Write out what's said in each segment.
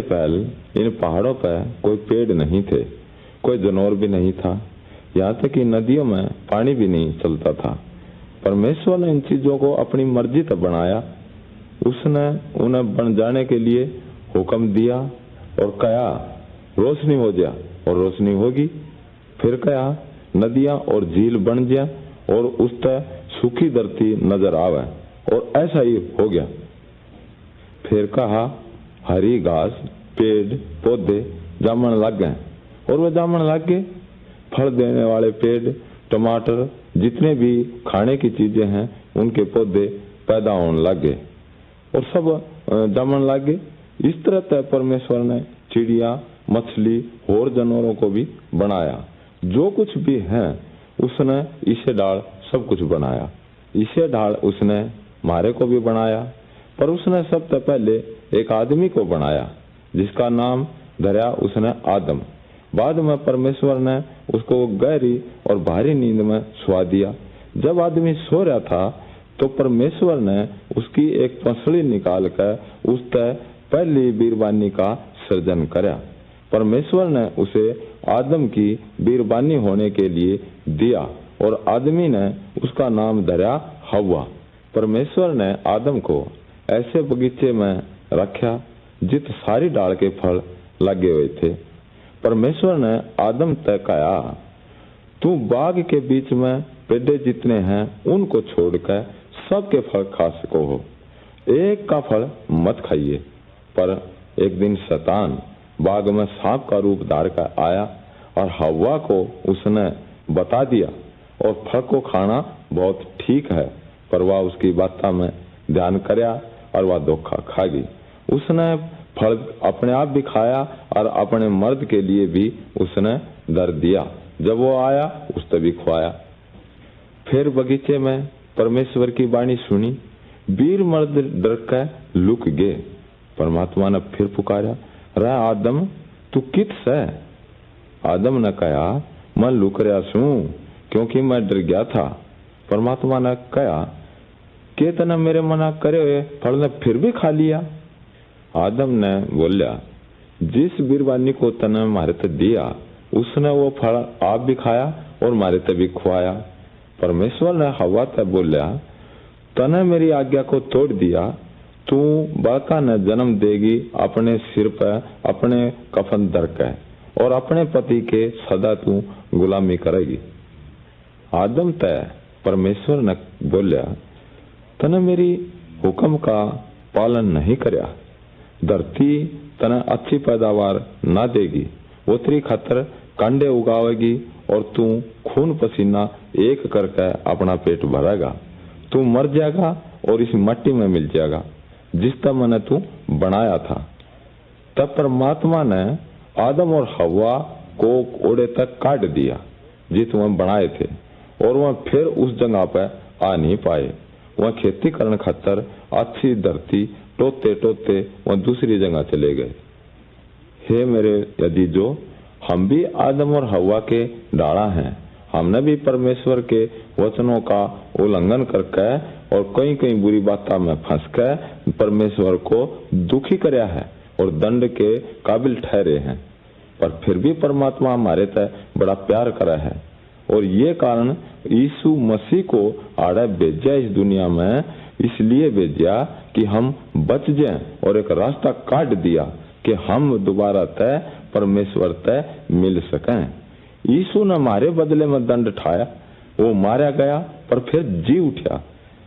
पहले इन पहाड़ों पर कोई पेड़ नहीं थे, कोई जानवर भी नहीं था, यहाँ तक कि नदियों में पानी भी नहीं चलता था। परमेश्वर ने इन चीजों को अपनी मर्जी से बनाया। उसने उन्हें बन जाने के लिए हुक्म दिया और कहा रोशनी हो जा, और रोशनी होगी। फिर कहा नदियां और झील बन जा और उस तक सूखी धरती नजर आवे, और ऐसा ही हो गया। फिर कहा हरी घास, पेड़ पौधे जामन लग गए, और वे जामन लग गए। फल देने वाले पेड़, टमाटर, जितने भी खाने की चीजें हैं उनके पौधे पैदा होने लग गए और सब जामन लग गए। इस तरह से परमेश्वर ने चिड़िया, मछली और जानवरों को भी बनाया। जो कुछ भी है उसने इसे डाल सब कुछ बनाया। इसे ढाल उसने मारे को भी बनाया, पर उसने सबसे पहले एक आदमी को बनाया जिसका नाम धरा उसने आदम। बाद में परमेश्वर ने उसको गहरी और भारी नींद में सुला दिया। जब आदमी सो रहा था तो परमेश्वर ने उसकी एक पंसली निकाल कर उस तक पहली बीरबानी का सृजन करा। परमेश्वर ने उसे आदम की बीरबानी होने के लिए दिया और आदमी ने उसका नाम धरा हव्वा। परमेश्वर ने आदम को ऐसे बगीचे में रखा जित सारी डाल के फल लगे हुए थे। परमेश्वर ने आदम तय कहा तू बाग के बीच में पेड़े जितने हैं उनको छोड़कर सबके फल खा सको हो, एक का फल मत खाइए। पर एक दिन शैतान बाग में सांप का रूप धार कर आया और हव्वा को उसने बता दिया और फल को खाना बहुत ठीक है, पर वह उसकी बातों में ध्यान करया और वह धोखा खा गई। उसने फल अपने आप भी खाया और अपने मर्द के लिए भी उसने दर दिया। जब वो आया उसने भी खुआया। फिर बगीचे में परमेश्वर की वाणी सुनी, वीर मर्द डर कर लुक गए। परमात्मा ने फिर पुकारा, रे आदम तू कित से? आदम ने कहा, मैं लुक रहा छू क्योंकि मैं डर गया था। परमात्मा ने कहा के तने मेरे मना करे हुए फल ने फिर भी खा लिया? आदम ने बोला, जिस बीरबानी को तने मारे ते दिया उसने वो फल आप भी खाया और मारे ते भी खुआया। परमेश्वर ने हव्वा ते बोला, तने मेरी आज्ञा को तोड़ दिया, तू बालका ने जन्म देगी अपने सिर पर अपने कफन धर के और अपने पति के सदा तू गुलामी करेगी। आदम तय परमेश्वर ने बोला, तने मेरी हुक्म का पालन नहीं करया, धरती तने अच्छी पैदावार ना देगी, वो तेरी खातर कांडे उगावेगी और तू खून पसीना एक करके अपना पेट भरेगा। तू मर जाएगा और इस मिट्टी में मिल जाएगा जिस तरह मैंने तू बनाया था। तब परमात्मा ने आदम और हव्वा को ओड़े तक काट दिया जिस वह बनाए थे और वह फिर उस जगह पर आ नहीं पाए। वह खेती करने खातर अच्छी धरती टोते टोते वह दूसरी जगह चले गए। हे मेरे अजीजों, हम भी आदम और हव्वा के डाला हैं। हमने भी परमेश्वर के वचनों का उल्लंघन करके और कई कई बुरी बातों में फंस कर परमेश्वर को दुखी करया है और दंड के काबिल ठहरे हैं। पर फिर भी परमात्मा हमारे तय बड़ा प्यार करा है और ये कारण यीशु मसीह को आड़े भेजा इस दुनिया में, इसलिए भेजा कि हम बच जाएं और एक रास्ता काट दिया कि हम दोबारा तय परमेश्वर तय मिल सकें। यीशु ने हमारे बदले में दंड ठाया, वो मारा गया पर फिर जी उठा,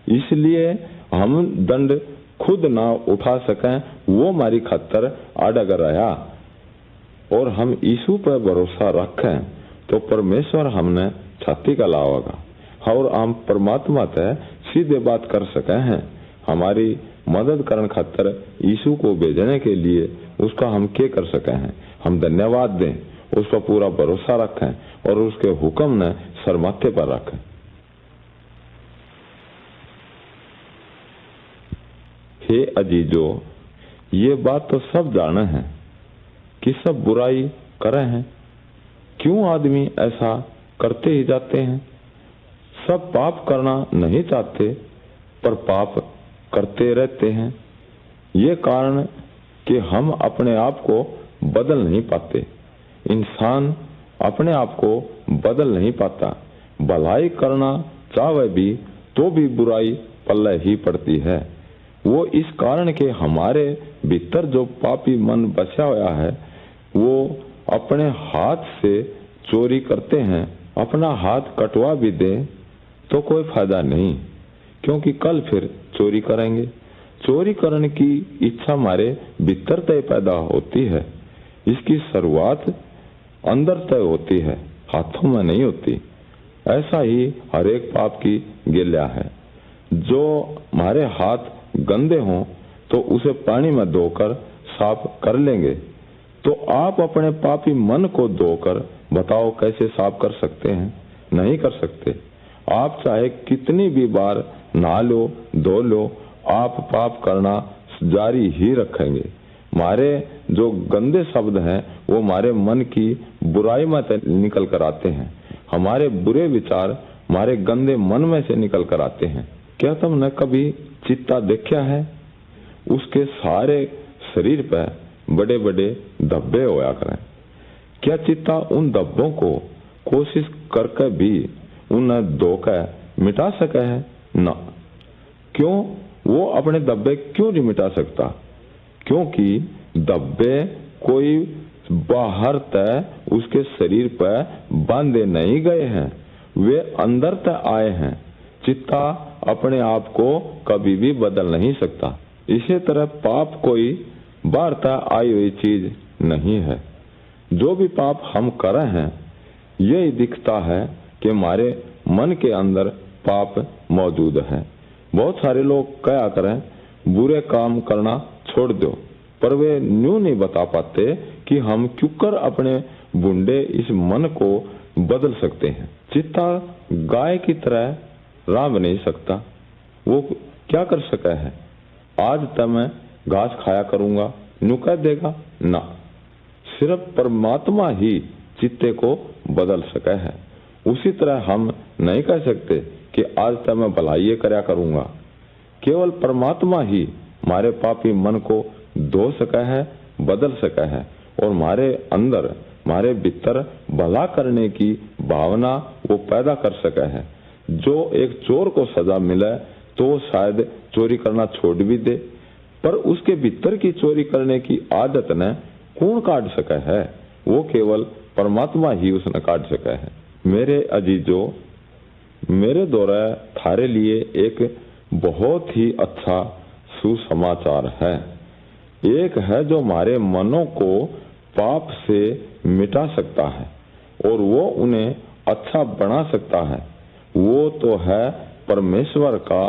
इसलिए हम दंड खुद ना उठा सकें, वो हमारी खातर अड़ग रहा और हम यीशु पर भरोसा रखें तो परमेश्वर हमने छाती का लावागा और हम परमात्मा से सीधे बात कर सके हैं। हमारी मदद करने खातर यीशु को भेजने के लिए उसका हम क्या कर सके हैं? हम धन्यवाद दें, उस पर पूरा भरोसा रखें और उसके हुक्म ने सर माथे पर रखें। हे अजीजों, ये बात तो सब जाने हैं कि सब बुराई करे हैं। क्यों आदमी ऐसा करते ही जाते हैं? सब पाप करना नहीं चाहते पर पाप करते रहते हैं। ये कारण कि हम अपने आप को बदल नहीं पाते। इंसान अपने आप को बदल नहीं पाता। भलाई करना चाहे भी तो भी बुराई पल्ले ही पड़ती है। वो इस कारण के हमारे भीतर जो पापी मन बचा हुआ है वो अपने हाथ से चोरी करते हैं। अपना हाथ कटवा भी दे तो कोई फायदा नहीं, क्योंकि कल फिर चोरी करेंगे। चोरी करने की इच्छा हमारे भीतर तय पैदा होती है। इसकी शुरुआत अंदर तय होती है, हाथों में नहीं होती। ऐसा ही हर एक पाप की गिल्या है। जो हमारे हाथ गंदे हों तो उसे पानी में धोकर साफ कर लेंगे। तो आप अपने पापी मन को धोकर बताओ कैसे साफ कर सकते हैं? नहीं कर सकते। आप चाहे कितनी भी बार नहा लो, धो लो, आप पाप करना जारी ही रखेंगे। हमारे जो गंदे शब्द हैं वो हमारे मन की बुराई में निकल कर आते हैं। हमारे बुरे विचार हमारे गंदे मन में से निकल कर आते हैं। क्या तुमने कभी चित्ता देखा है? उसके सारे शरीर पर बड़े बड़े धब्बे होया करें। क्या चित्ता उन धब्बों को कोशिश करके भी उन्हें धोकर मिटा सके है? ना। क्यों? वो अपने धब्बे क्यों नहीं मिटा सकता? क्योंकि धब्बे कोई बाहर तय उसके शरीर पर बांधे नहीं गए हैं, वे अंदर तय आए हैं। चित्ता अपने आप को कभी भी बदल नहीं सकता। इसी तरह पाप कोई बाहर तय आई हुई चीज नहीं है। जो भी पाप हम कर रहे हैं यही दिखता है कि हमारे मन के अंदर पाप मौजूद है। बहुत सारे लोग क्या करें, बुरे काम करना छोड़ दो, पर वे न्यू नहीं बता पाते कि हम क्यों कर अपने बुंडे इस मन को बदल सकते हैं। चित्ता गाय की तरह राम नहीं सकता। वो क्या कर सका है? आज तक मैं घास खाया करूंगा, न्यू कह देगा? ना। सिर्फ परमात्मा ही चित्ते को बदल सका है। उसी तरह हम नहीं कह सकते कि आज तक मैं भलाई करया करूंगा। केवल परमात्मा ही हमारे पापी मन को धो सका है, बदल सका है, और हमारे अंदर हमारे भीतर भला करने की भावना वो पैदा कर सका है। जो एक चोर को सजा मिले तो शायद चोरी करना छोड़ भी दे, पर उसके भीतर की चोरी करने की आदत ने कौन काट सका है? वो केवल परमात्मा ही उसने काट सका है। मेरे अजीजों, मेरे द्वारा थारे लिए एक बहुत ही अच्छा सुसमाचार है। एक है जो हमारे मनों को पाप से मिटा सकता है और वो उन्हें अच्छा बना सकता है। वो तो है परमेश्वर का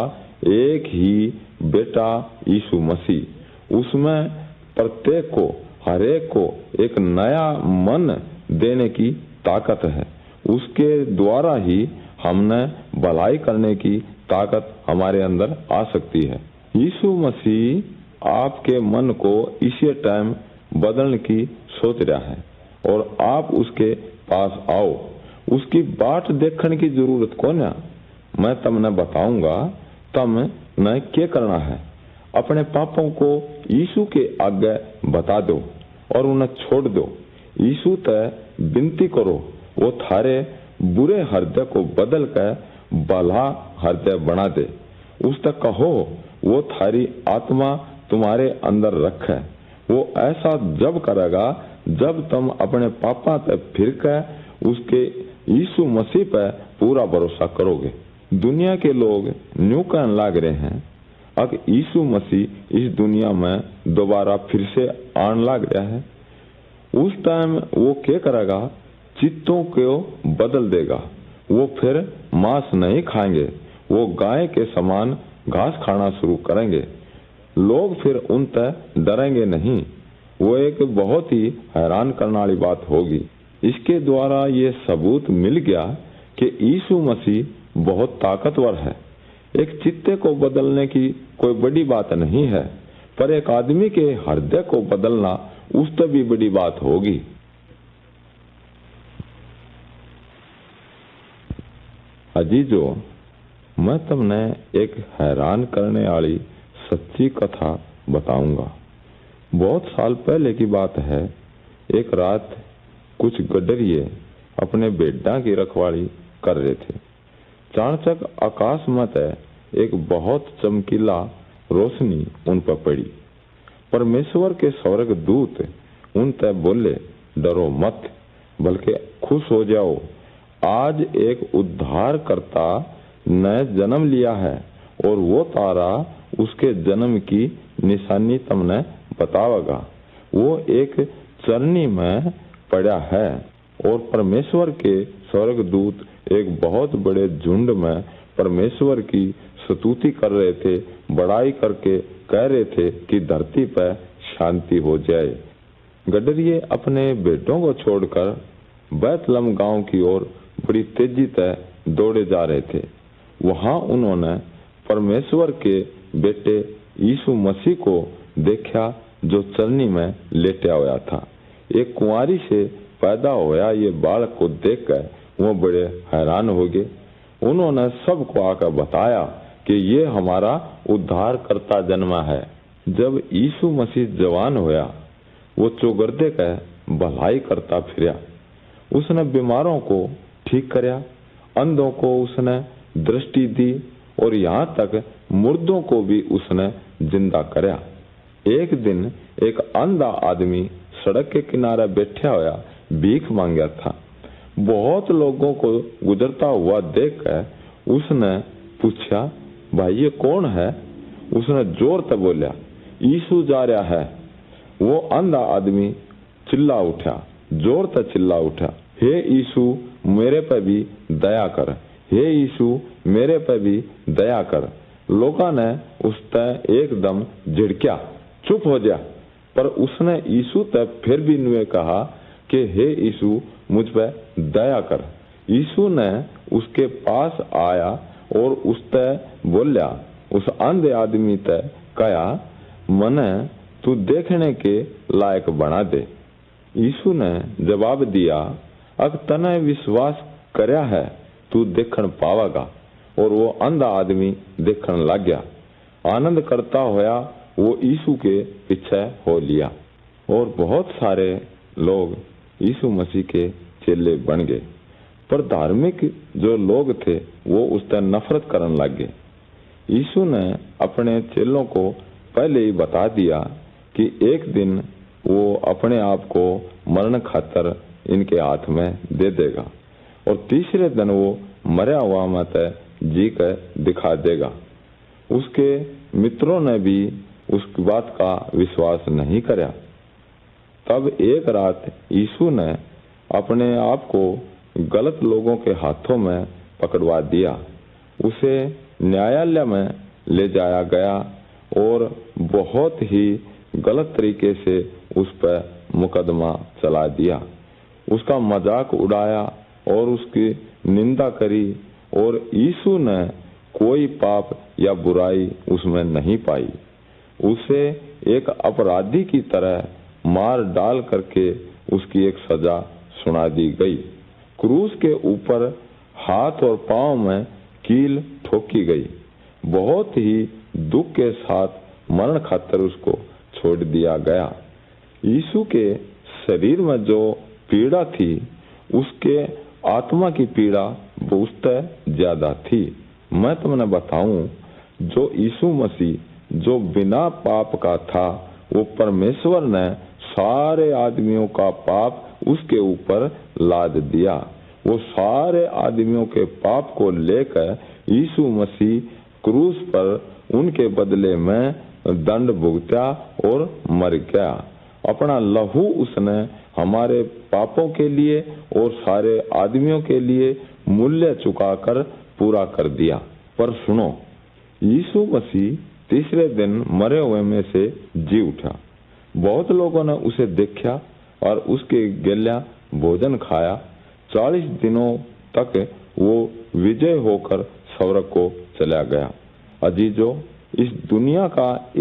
एक ही बेटा यीशु मसीह। उसमें प्रत्येक को, हर एक को एक नया मन देने की ताकत है। उसके द्वारा ही हमने भलाई करने की ताकत हमारे अंदर आ सकती है। यीशु मसीह आपके मन को इसी टाइम बदलने की सोच रहा है और आप उसके पास आओ। उसकी बाट देखने की जरूरत कौन है? मैं तुमने बताऊंगा तम न क्या करना है। अपने पापों को यीशु के आगे बता दो और उन्हें छोड़ दो। यीशु तय विनती करो, वो थारे बुरे हृदय को बदल कर भला हृदय बना दे। उस तक कहो वो थारी आत्मा तुम्हारे अंदर रखे। वो ऐसा जब करेगा जब तुम अपने पापा से फिर कर उसके यीशु मसीह पर पूरा भरोसा करोगे। दुनिया के लोग न्यू कहने लग रहे हैं, अब यीशु मसीह इस दुनिया में दोबारा फिर से आने लग रहा है। उस टाइम वो क्या करेगा? चित्तों को बदल देगा। वो फिर मांस नहीं खाएंगे, वो गाय के समान घास खाना शुरू करेंगे। लोग फिर उन तक डरेंगे नहीं। वो एक बहुत ही हैरान करने वाली बात होगी। इसके द्वारा ये सबूत मिल गया कि यीशु मसीह बहुत ताकतवर है। एक चित्ते को बदलने की कोई बड़ी बात नहीं है, पर एक आदमी के हृदय को बदलना उससे भी बड़ी बात होगी। अजीजों, मैं तुमने एक हैरान करने वाली सच्ची कथा बताऊंगा। बहुत साल पहले की बात है। एक रात कुछ गडरिये अपने भेड़ों की रखवाली कर रहे थे। चाणचक आकाश में एक बहुत चमकीला रोशनी उन पर पड़ी। परमेश्वर के स्वर्ग दूत उन ते बोले, डरो मत, बल्कि खुश हो जाओ, आज एक उद्धारकर्ता ने जन्म लिया है और वो तारा उसके जन्म की निशानी तुमने बतावेगा। वो एक चरनी में पड़ा है। और परमेश्वर के स्वर्गदूत एक बहुत बड़े झुंड में परमेश्वर की स्तुति कर रहे थे, बड़ाई करके कह रहे थे कि धरती पर शांति हो जाए। गडरिये अपने बेटों को छोड़कर बैतलहम गांव की ओर बड़ी तेजी से दौड़े जा रहे थे। वहां उन्होंने परमेश्वर के बेटे यीशु मसीह को देखा, जो चरनी में लेटा हुआ था। एक कुंवारी से पैदा होया ये बालक को देखकर वो बड़े हैरान हो गए। उन्होंने सबको आकर बताया कि ये हमारा उद्धारकर्ता जन्मा है। जब यीशु मसीह जवान होया, वो चौगर्दे का भलाई करता फिरा। उसने बीमारों को ठीक करया, अंधों को उसने दृष्टि दी और यहाँ तक मुर्दों को भी उसने जिंदा करया। एक दिन एक अंधा आदमी सड़क के किनारे बैठा होया भीख मांगा था। बहुत लोगों को गुजरता हुआ देखकर उसने पूछा, भाई ये कौन है? उसने जोर से बोला, यीशु जा रहा है। वो अंधा आदमी चिल्ला उठा, जोर से चिल्ला उठा, हे यीशु मेरे पे भी दया कर, हे यीशु मेरे पे भी दया कर। लोगों ने उस पर एकदम झिड़किया, चुप हो जा। पर उसने यीशु तक फिर भी नुए कहा कि हे यीशु मुझ पर दया कर। यीशु ने उसके पास आया और उससे बोला, उस अंधे आदमी से कहा, मने तू देखने के लायक बना दे। यीशु ने जवाब दिया, अब तने विश्वास करया है, तू देखण पावेगा। और वो अंधा आदमी देखण लग गया। आनंद करता होया वो यीशु के पीछे हो लिया और बहुत सारे लोग यीशु मसीह के चेले बन गए। पर धार्मिक जो लोग थे वो उससे नफरत करने लग गए। यीशु ने अपने चेलों को पहले ही बता दिया कि एक दिन वो अपने आप को मरण खातर इनके हाथ में दे देगा और तीसरे दिन वो मरा हुआ मत जी कर दिखा देगा। उसके मित्रों ने भी उस बात का विश्वास नहीं करया। तब एक रात यीशु ने अपने आप को गलत लोगों के हाथों में पकड़वा दिया। उसे न्यायालय में ले जाया गया और बहुत ही गलत तरीके से उस पर मुकदमा चला दिया। उसका मजाक उड़ाया और उसकी निंदा करी और यीशु ने कोई पाप या बुराई उसमें नहीं पाई। उसे एक अपराधी की तरह मार डाल करके उसकी एक सजा सुना दी गई। क्रूस के ऊपर हाथ और पांव में कील ठोकी गई। बहुत ही दुख के साथ मरण खातर उसको छोड़ दिया गया। यीशु के शरीर में जो पीड़ा थी, उसके आत्मा की पीड़ा बहुत ज्यादा थी। मैं तुमने बताऊं, जो यीशु मसीह जो बिना पाप का था, वो परमेश्वर ने सारे आदमियों का पाप उसके ऊपर लाद दिया। वो सारे आदमियों के पाप को लेकर यीशु मसीह क्रूस पर उनके बदले में दंड भुगता और मर गया। अपना लहू उसने हमारे पापों के लिए और सारे आदमियों के लिए मूल्य चुकाकर पूरा कर दिया। पर सुनो, यीशु मसीह तीसरे दिन मरे हुए में से जी उठा। बहुत लोगों ने उसे देखा और उसके गेल्या भोजन खाया। 40 दिनों तक वो विजय होकर स्वर्ग को चला गया। अजीजों, इस दुनिया का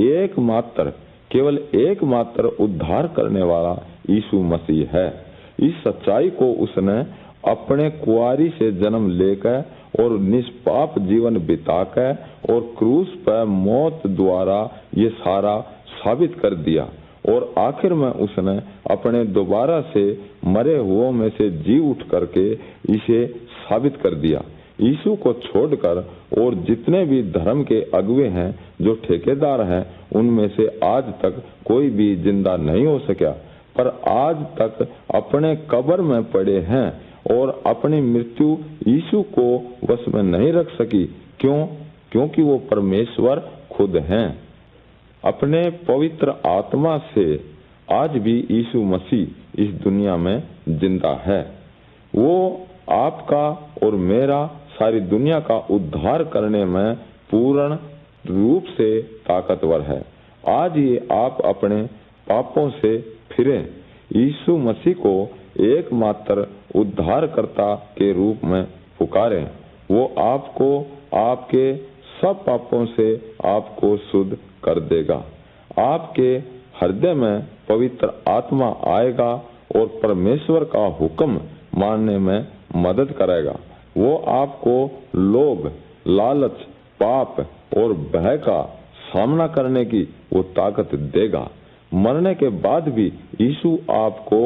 केवल एकमात्र उद्धार करने वाला यीशु मसीह है। इस सच्चाई को उसने अपने कुआरी से जन्म लेकर और निष्पाप जीवन बिताकर और क्रूस पर मौत द्वारा ये सारा साबित कर दिया और आखिर में उसने अपने दोबारा से मरे हुओं में से जी उठ करके इसे साबित कर दिया। यीशु को छोड़कर और जितने भी धर्म के अगुवे हैं, जो ठेकेदार हैं, उनमें से आज तक कोई भी जिंदा नहीं हो सका, पर आज तक अपने कब्र में पड़े हैं और अपनी मृत्यु यीशु को वश में नहीं रख सकी। क्यों? क्योंकि वो परमेश्वर खुद हैं। अपने पवित्र आत्मा से आज भी यीशु मसीह इस दुनिया में जिंदा है। वो आपका और मेरा, सारी दुनिया का उद्धार करने में पूर्ण रूप से ताकतवर है। आज ही आप अपने पापों से फिरें, यीशु मसीह को एकमात्र उद्धारकर्ता के रूप में पुकारें। वो आपको आपके सब पापों से आपको शुद्ध कर देगा। आपके हृदय में पवित्र आत्मा आएगा और परमेश्वर का हुक्म मानने में मदद करेगा। वो आपको लोभ, लालच, पाप और भय का सामना करने की वो ताकत देगा। मरने के बाद भी यीशु आपको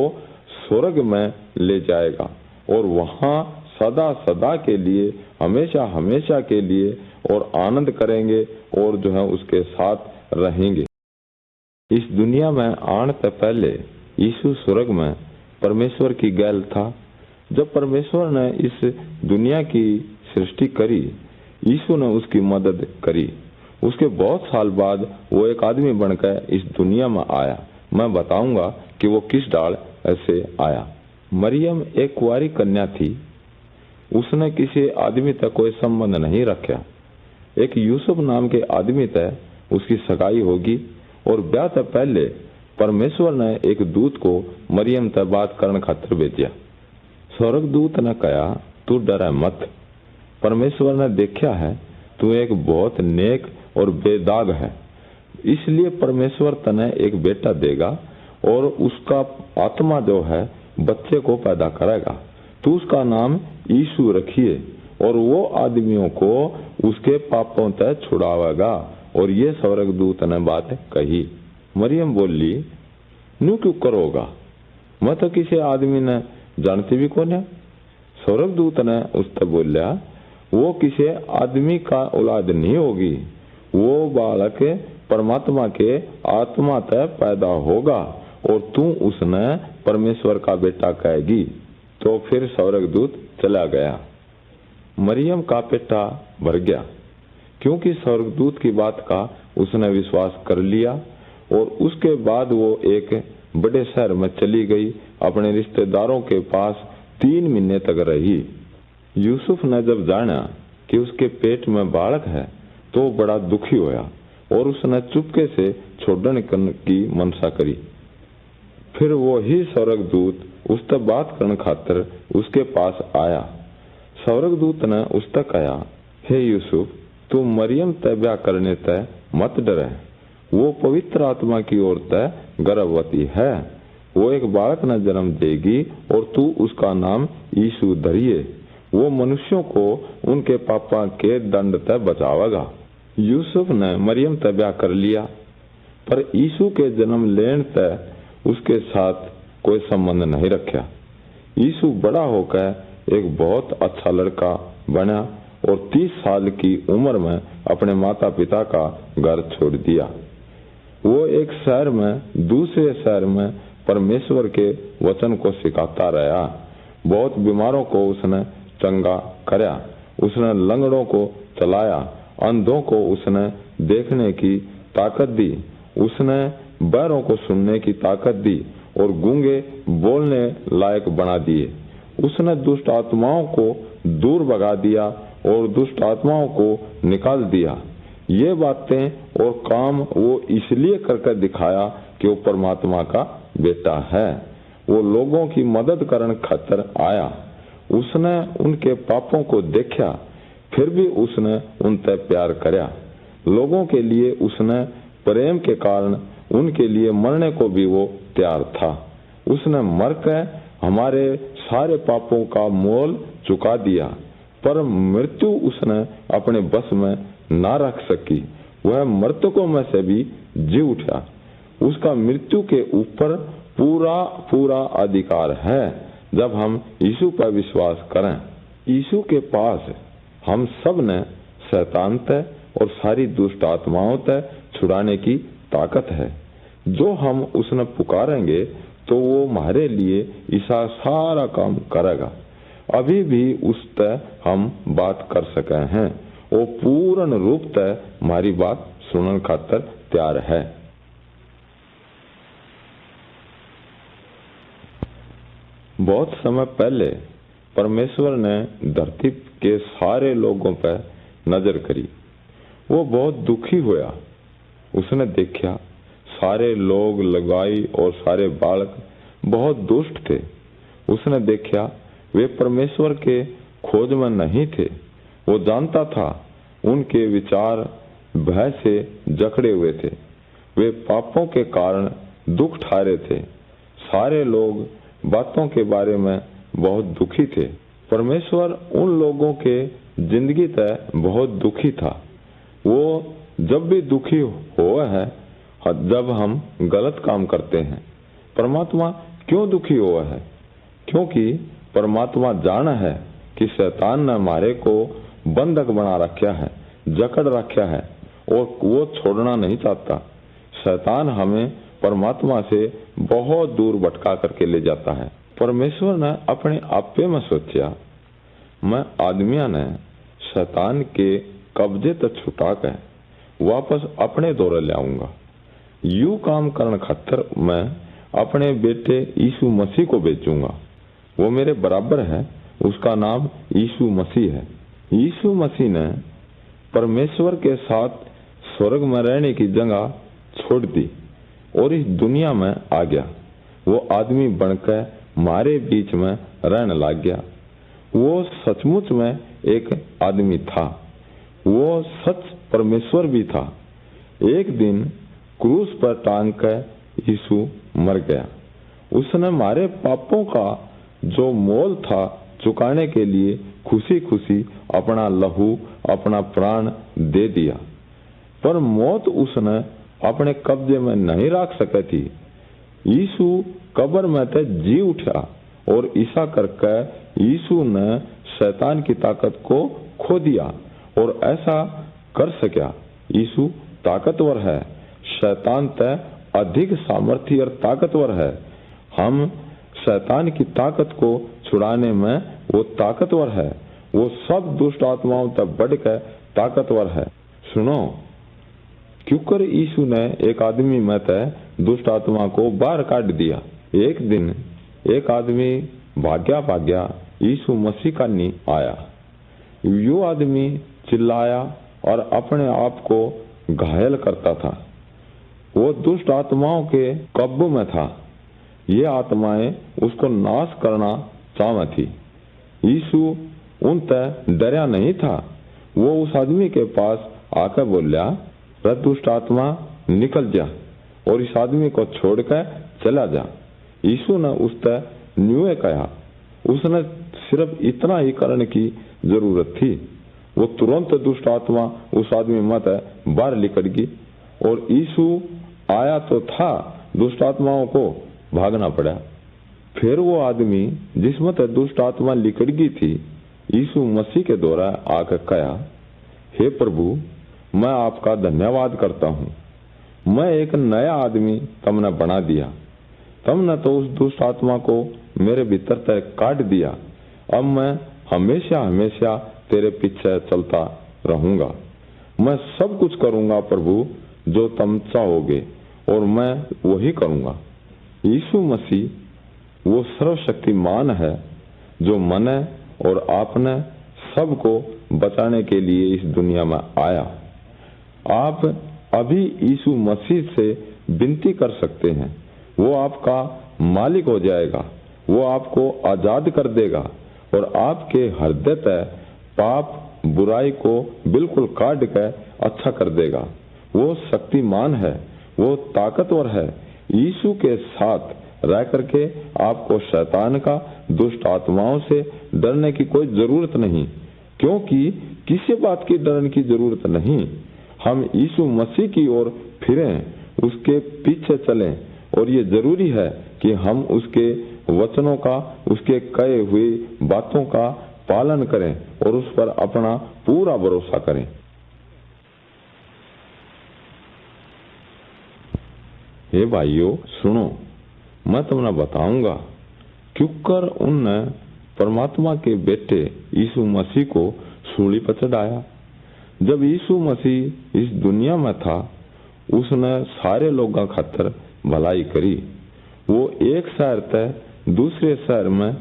स्वर्ग में ले जाएगा और वहां सदा सदा के लिए, हमेशा हमेशा के लिए और आनंद करेंगे और जो है उसके साथ रहेंगे। इस दुनिया में आने से पहले यीशु स्वर्ग में परमेश्वर की गैल था। जब परमेश्वर ने इस दुनिया की सृष्टि करी, यीशु ने उसकी मदद करी। उसके बहुत साल बाद वो एक आदमी बनकर इस दुनिया में आया। मैं बताऊंगा कि वो किस डाल ऐसे आया। मरियम एक कुंवारी कन्या थी। उसने किसी आदमी तक कोई संबंध नहीं रखा। एक यूसुफ नाम के आदमी तक उसकी सगाई होगी और ब्याह से पहले परमेश्वर ने एक दूत को मरियम तक बात करने खातिर भेजा। स्वर्गदूत ने कहा, तू डरे मत, परमेश्वर ने देखा है तू एक बहुत नेक और बेदाग है, इसलिए परमेश्वर तने एक बेटा देगा और उसका आत्मा जो है बच्चे को पैदा करेगा। तू उसका नाम यीशु रखिए और वो आदमियों को उसके पापों से छुड़ावेगा। और ये स्वर्गदूत ने बात कही। मरियम बोली, न्यू क्यों करोगा, मैं तो किसी आदमी ने जानती भी कौन है। स्वर्गदूत ने उससे बोलिया, वो किसी आदमी का औलाद नहीं होगी, वो बालक परमात्मा के आत्मा से पैदा होगा और तू उसने परमेश्वर का बेटा कहेगी। तो फिर स्वर्गदूत चला गया। मरियम का पेटा भर गया क्योंकि स्वर्गदूत की बात का उसने विश्वास कर लिया। और उसके बाद वो एक बड़े शहर में चली गई, अपने रिश्तेदारों के पास 3 महीने तक रही। यूसुफ ने जब जाना कि उसके पेट में बालक है तो बड़ा दुखी हुआ और उसने चुपके से छोड़ने की मनसा करी। फिर वो ही स्वर्गदूत उससे बात करने खातिर उसके पास आया। स्वर्गदूत ने उससे कहा, हे यूसुफ, तू मरियम ते ब्याह करने ते मत डरे, वो पवित्र आत्मा की ओर ते गर्भवती है, वो एक बालक न जन्म देगी और तू उसका नाम यीशु धरिए। वो मनुष्यों को उनके पापा के दंड से बचावेगा। यूसुफ ने मरियम से ब्याह कर लिया, पर यीशु के जन्म लेने से उसके साथ कोई संबंध नहीं रखा। यीशु बड़ा होकर एक बहुत अच्छा लड़का बना और 30 साल की उम्र में अपने माता पिता का घर छोड़ दिया। वो एक शहर में दूसरे शहर में परमेश्वर के वचन को सिखाता रहा। बहुत बीमारों को उसने चंगा करया, उसने लंगड़ों को चलाया, अंधों को उसने देखने की ताकत दी, उसने बहरों को सुनने की ताकत दी और गूंगे बोलने लायक बना दिए। उसने दुष्ट आत्माओं को दूर भगा दिया और दुष्ट आत्माओं को निकाल दिया। ये बातें और काम वो इसलिए करके दिखाया कि वो परमात्मा का बेटा है। वो लोगों की मदद करने खातिर आया। उसने उनके पापों को देखा, फिर भी उसने उनसे प्यार करया। लोगों के लिए उसने प्रेम के कारण उनके लिए मरने को भी वो तैयार था। उसने मरकर हमारे सारे पापों का मोल चुका दिया, पर मृत्यु उसने अपने बस में ना रख सकी। वह मृतकों में से भी जी उठा। उसका मृत्यु के ऊपर पूरा पूरा अधिकार है जब हम यीशु पर विश्वास करें। यीशु के पास हम सब ने शैतान तय और सारी दुष्ट आत्माओं तय छुड़ाने की ताकत है। जो हम उसने पुकारेंगे तो वो हमारे लिए ऐसा सारा काम करेगा। अभी भी उस तय हम बात कर सके हैं। वो पूर्ण रूप तय हमारी बात सुनने खातर तैयार है। बहुत समय पहले परमेश्वर ने धरती के सारे लोगों पर नजर करी। वो बहुत दुखी हुआ। उसने देखा सारे लोग, लगाई और सारे बालक बहुत दुष्ट थे। उसने देखा वे परमेश्वर के खोज में नहीं थे। वो जानता था उनके विचार भय से जकड़े हुए थे। वे पापों के कारण दुख ठा रहे थे। सारे लोग बातों के बारे में बहुत दुखी थे। परमेश्वर उन लोगों के जिंदगी तय बहुत दुखी था। वो जब भी दुखी हुआ है जब हम गलत काम करते हैं। परमात्मा क्यों दुखी हुआ है? क्योंकि परमात्मा जाना है कि शैतान ने हमारे को बंधक बना रखा है, जकड़ रखा है और वो छोड़ना नहीं चाहता। शैतान हमें परमात्मा से बहुत दूर भटका करके ले जाता है। परमेश्वर ने अपने आपे में सोचा, मैं आदमिया ने शैतान के कब्जे तक छुटा कर वापस अपने दौरे ले आऊंगा। यू काम करने खातर मैं अपने बेटे यीशु मसीह को भेजूंगा। वो मेरे बराबर है। उसका नाम यीशु मसीह है। यीशु मसीह ने परमेश्वर के साथ स्वर्ग में रहने की जगह छोड़ दी और इस दुनिया में आ गया। वो आदमी बनकर हमारे बीच में रहने लग गया। वो सचमुच में एक आदमी था। वो सच परमेश्वर भी था। एक दिन क्रूस पर टांग कर यीशु मर गया। उसने हमारे पापों का जो मोल था चुकाने के लिए खुशी खुशी अपना लहू, अपना प्राण दे दिया। पर मौत उसने अपने कब्जे में नहीं रख सकी थी। यीशु कब्र में से जी उठा और ऐसा करके यीशु ने शैतान की ताकत को खो दिया और ऐसा कर सका। यीशु ताकतवर है। शैतान तय अधिक सामर्थ्य और ताकतवर है। हम शैतान की ताकत को छुड़ाने में वो ताकतवर है। वो सब दुष्ट आत्माओं तक बढ़कर ताकतवर है। सुनो, क्योंकि यीशु ने एक आदमी में तय दुष्ट आत्मा को बाहर काट दिया। एक दिन एक आदमी भाग्या यीशु मसीह का नी आया। यो आदमी चिल्लाया और अपने आप को घायल करता था। वो दुष्ट आत्माओं के कब्जे में था। ये आत्माएं उसको नाश करना चाहती थी। यीशु उन तय डरा नहीं था। वो उस आदमी के पास आकर बोला, रे दुष्ट आत्मा निकल जा और इस आदमी को छोड़कर चला जा। यीशु ने उस तय न्यूए कहा। उसने सिर्फ इतना ही करने की जरूरत थी। वो तुरंत दुष्ट आत्मा उस आदमी में बाहर निकल गई और यीशु आया तो था, दुष्ट आत्माओं को भागना पड़ा। फिर वो आदमी जिसमें दुष्ट आत्मा निकल गई थी यीशु मसीह के द्वारा आकर कहा, हे प्रभु, मैं आपका धन्यवाद करता हूँ। मैं एक नया आदमी तुमने बना दिया। तुमने तो उस दुष्ट आत्मा को मेरे भीतर तक काट दिया। अब मैं हमेशा हमेशा तेरे पीछे चलता रहूंगा। मैं सब कुछ करूंगा प्रभु जो तुम चाहोगे और मैं वही करूंगा। यीशु मसीह वो सर्वशक्तिमान है जो मने और आपने सबको बचाने के लिए इस दुनिया में आया। आप अभी यीशु मसीह से विनती कर सकते हैं। वो आपका मालिक हो जाएगा। वो आपको आजाद कर देगा और आपके हृदय तक पाप बुराई को बिल्कुल काट कर अच्छा कर देगा। वो शक्तिमान है। वो ताकतवर है। यीशु के साथ रह करके आपको शैतान का, दुष्ट आत्माओं से डरने की कोई जरूरत नहीं, क्योंकि किसी बात की डरने की जरूरत नहीं। हम यीशु मसीह की ओर फिरें उसके पीछे चलें और ये जरूरी है कि हम उसके वचनों का, उसके कहे हुई बातों का पालन करें और उस पर अपना पूरा भरोसा करें। हे भाइयों सुनो, मैं तुम्हें बताऊंगा क्यों कर उनने परमात्मा के बेटे यीशु मसीह को सूली पर चढ़ाया। जब यीशु मसीह इस दुनिया में था, उसने सारे लोगों खातर भलाई करी। वो एक शहर से दूसरे शहर में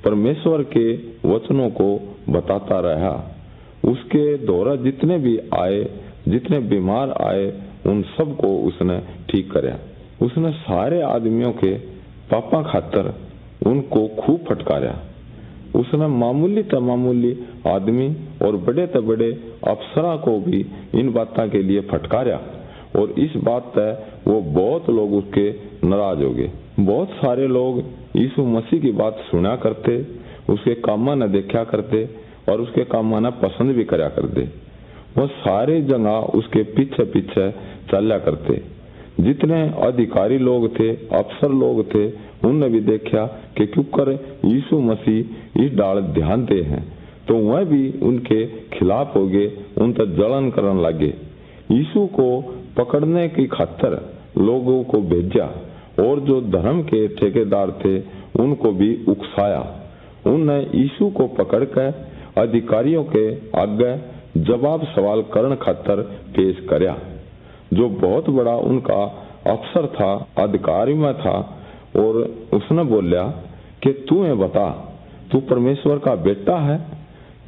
परमेश्वर के वचनों को बताता रहा। उसके द्वारा जितने भी आए, जितने बीमार आए, उन सबको उसने ठीक कराया। उसने सारे आदमियों के पापा खातर उनको खूब फटकारा। उसने मामूली त मामूली आदमी और बड़े त बड़े अफसरा को भी इन बातों के लिए फटकारा और इस बात से वो बहुत लोग उसके नाराज हो गए। बहुत सारे लोग यीशु मसीह की बात सुना करते, उसके कामों न देखा करते और उसके कामों न पसंद भी करा करते। वो सारे जगह उसके पीछे पीछे चला करते। जितने अधिकारी लोग थे, अफसर लोग थे, उनने भी देखा कि क्यों कर यीशु मसीह इस डाल ध्यान दे हैं, तो वह भी उनके खिलाफ हो गए, उन तक जलन करने लगे। यीशु को पकड़ने की खातर लोगों को भेजा और जो धर्म के ठेकेदार थे उनको भी उकसाया। उनने यीशु को पकड़कर अधिकारियों के आगे जवाब सवाल करने खातर पेश करया। जो बहुत बड़ा उनका अफसर था, अधिकारी में था, और उसने बोला कि तू ये बता, तू परमेश्वर का बेटा है?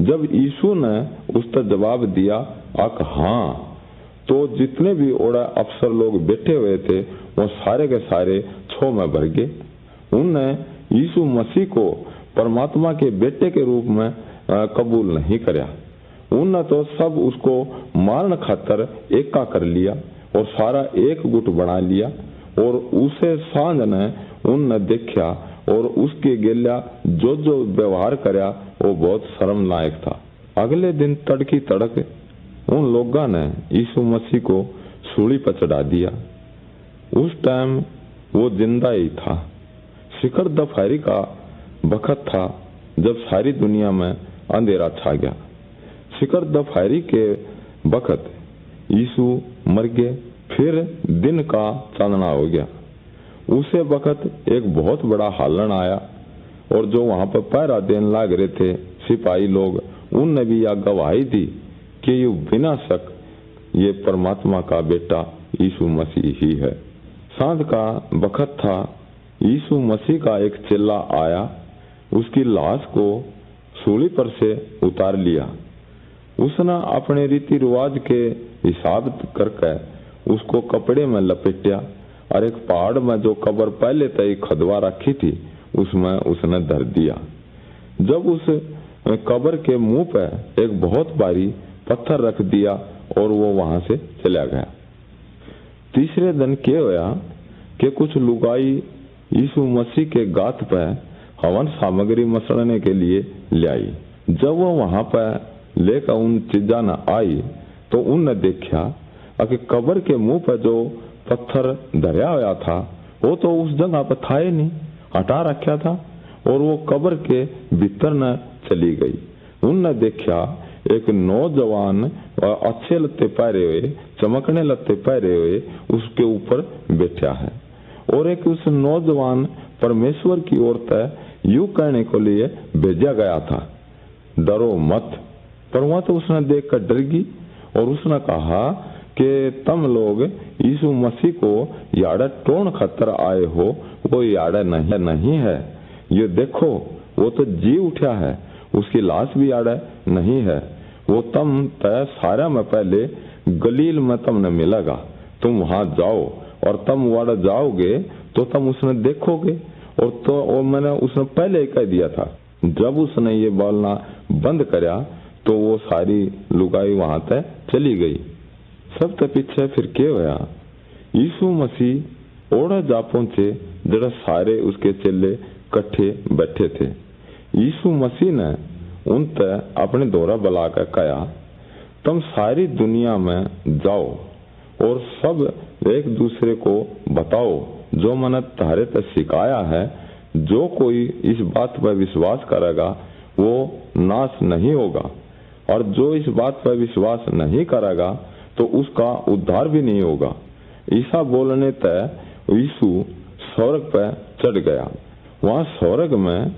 जब यीशु ने उस पर जवाब दिया अक हाँ, तो जितने भी ओड़ा अफसर लोग बैठे हुए थे वो सारे के सारे छो में भर गए। उनने यीशु मसीह को परमात्मा के बेटे के रूप में कबूल नहीं करया। उनने तो सब उसको मारने खातर एका कर लिया और सारा एक गुट बना लिया। और उसे सांझ ने उनने देखा और उसके गेल्या जो जो व्यवहार करया वो बहुत शर्मनाक था। अगले दिन तड़की तड़क उन लोगों ने यीशु मसीह को सूली पर चढ़ा दिया। उस टाइम वो जिंदा ही था। शिखर दोपहरी का वक्त था जब सारी दुनिया में अंधेरा छा गया। शिखर दोपहरी के वक्त यीशु मर गए। फिर दिन का चांदना हो गया। उसे वक्त एक बहुत बड़ा हालन आया और जो वहां पर पहरा देने लग रहे थे सिपाही लोग, उनने भी यह गवाही दी कि ये बिना शक ये परमात्मा का बेटा यीशु मसीह ही है। सांझ का वक्त था। यीशु मसीह का एक चेला आया, उसकी लाश को सूली पर से उतार लिया। उसने अपने रीति रिवाज के हिसाब करके उसको कपड़े में लपेटा और एक पहाड़ में जो कब्र पहले तय खदवा रखी थी उसमें उसने धर दिया। जब उस कब्र के मुंह पे एक बहुत भारी पत्थर रख दिया और वो वहां से चला गया। तीसरे दिन क्या हुआ कि कुछ लुगाई यीशु मसीह के गात पे हवन सामग्री मसलने के लिए ले आई। जब वो वहां पर लेकर उन चीजा न आई तो उनने देखा कि कब्र के मुंह पर जो पत्थर धरया हुआ था वो तो उस जगह पर था ही नहीं, हटा रखा था और वो कब्र के भीतर न चली गई। उनने देखा एक नौजवान अच्छे लत्ते पहरे हुए, चमकने लत्ते पहरे हुए उसके ऊपर बैठा है और एक उस नौजवान परमेश्वर की ओर से यूं कहने को लिए भेजा गया था, डरो मत। पर वहां तो उसने देखकर डर गई और उसने कहा कि तुम लोग यीशु मसीह को याड़ा टोन खतर आए हो, वो याड़ा नहीं है। ये देखो वो तो जी उठा है, उसकी लाश भी याड़ा नहीं है। वो तुम तय सारा में पहले गलील में तुमने मिलेगा। तुम वहां जाओ और तुम वाड़ा जाओगे तो तुम उसने देखोगे। और मैंने उसने पहले ही कह दिया था। जब उसने ये बोलना बंद करया तो वो सारी लुगाई वहां तक चली गई। सब तक पीछे फिर क्या हुआ, यीशु मसीह ओड़ा जा पहुंचे जरा सारे उसके चेले कट्ठे बैठे थे। यीशु मसीह ने उन तक अपने दौरा बुलाकर कहा, तुम सारी दुनिया में जाओ और सब एक दूसरे को बताओ, जो मन तारे ते सिखाया है, जो कोई इस बात पर विश्वास करेगा वो नाश नहीं होगा, और जो इस बात पर विश्वास नहीं करेगा तो उसका उद्धार भी नहीं होगा। ऐसा बोलने तक यीशु स्वर्ग पर चढ़ गया। वहां स्वर्ग में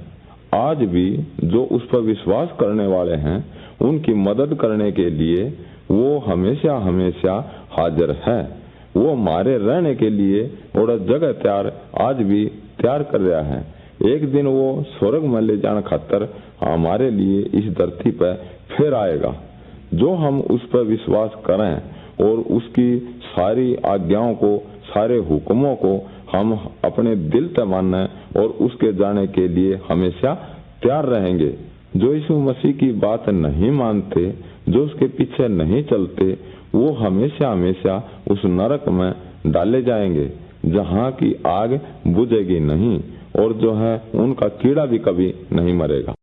आज भी जो उस पर विश्वास करने वाले हैं उनकी मदद करने के लिए वो हमेशा हमेशा हाजिर है। वो हमारे रहने के लिए और जगह तैयार आज भी तैयार कर रहा है। एक दिन वो स्वर्ग में ले जाने खातर हमारे लिए इस धरती पर फिर आएगा। जो हम उस पर विश्वास करें और उसकी सारी आज्ञाओं को, सारे हुक्मों को हम अपने दिल से माने और उसके जाने के लिए हमेशा तैयार रहेंगे। जो यीशु मसीह की बात नहीं मानते, जो उसके पीछे नहीं चलते, वो हमेशा हमेशा उस नरक में डाले जाएंगे जहाँ की आग बुझेगी नहीं, और जो है उनका कीड़ा भी कभी नहीं मरेगा।